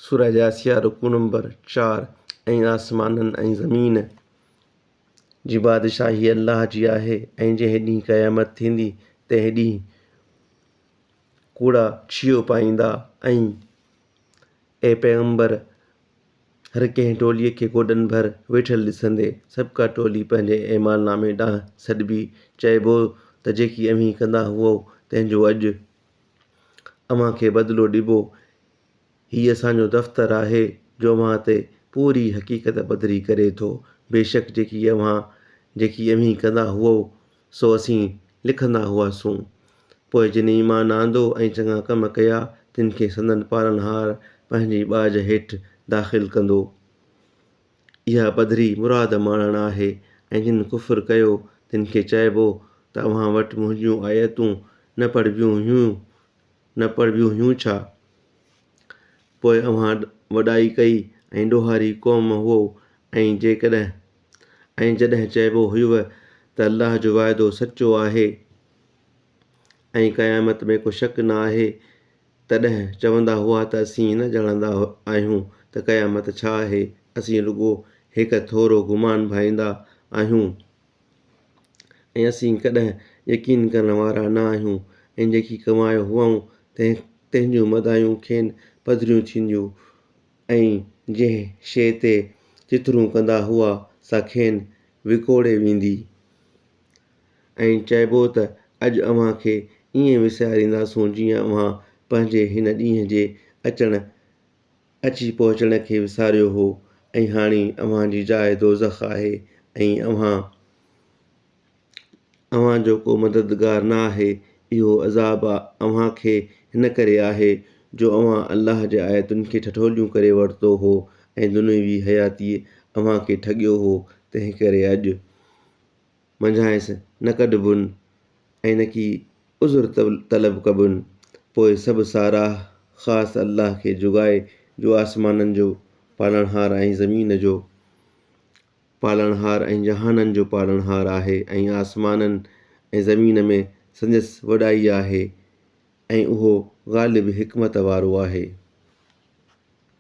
सूरह जासिया रुकू नंबर 4। ऐं आसमाननि ऐं ज़मीन जी बादशाही अल्लाह जी आहे ऐं जंहिं ॾींहुं क़यामत थींदी तंहिं ॾींहुं कूड़ा छियो पाईंदा। ऐं ए पैगंबर हर कंहिं टोलीअ खे गोॾनि भर वेठल ॾिसंदे सभु का टोली पंहिंजे ऐमालनामे ॾांहुं सॾिबी चइबो त जेकी अमीं कंदा हुओ तंहिंजो अॼु अव्हां खे बदिलो ॾिबो। हीअ असांजो दफ़्तरु आहे जो अव्हां ते पूरी हक़ीक़त पधिरी करे थो। बेशक जेकी अमीं कंदा हुओ सो असीं लिखंदा हुआसीं। पोइ जिन ईमान आंदो ऐं चङा कम कया तिन खे संदन पालनहार पंहिंजी बाज हेठि दाख़िल कंदो। इहा पधिरी मुराद माणण आहे। ऐं जिन कुफ़ुर कयो तिन खे चइबो त अव्हां वटि मुंहिंजूं आयतूं न पढ़बियूं हुयूं छा? पोइ अव्हां वॾाई कई ऐं ॾोहारी क़ौम हुओ। ऐं जॾहिं चइबो हुयुव त अल्लाह जो वाइदो सचो आहे ऐं क़यामत में को शक न आहे, तॾहिं चवंदा हुआ त असीं न ॼाणंदा आहियूं त क़यामत छा आहे। असीं रुॻो हिकु थोरो गुमान भाईंदा आहियूं ऐं असीं कॾहिं यकीन करण वारा न आहियूं। ऐं जेकी कमायो हुअऊं तंहिंजूं मदायूं खेनि पधिरियूं थींदियूं ऐं जंहिं शइ ते चिथरूं कंदा हुआ सा खेनि विकोड़े वेंदी। ऐं चइबो त अॼु अव्हां खे ईअं विसारींदासूं जीअं अव्हां पंहिंजे हिन ॾींहं जे अची पहुचण खे विसारियो हो। ऐं हाणे अव्हां जी जाइ दोज़ख आहे ऐं अव्हां जो को मददगार न आहे। इहो अज़ाब अव्हां खे हिन करे आहे जो अव्हां अल्लाह जे आयतुनि खे ठठोलियूं करे वरितो हो ऐं दुनियावी हयातीअ अव्हां खे ठॻियो हो। तंहिं करे अॼु मंझांइसि न कढिबुनि ऐं न की उज़ुर तलब कबुनि। पोइ सभु साराह ख़ासि अल्लाह खे जुगाए जो आसमाननि जो पालनहार ऐं ज़मीन जो पालनहार ऐं जहाननि जो पालनहार आहे। ऐं आसमाननि ऐं ज़मीन में संदसि वॾाई आहे ऐं उहो ग़ालिब हिकमत वारो आहे।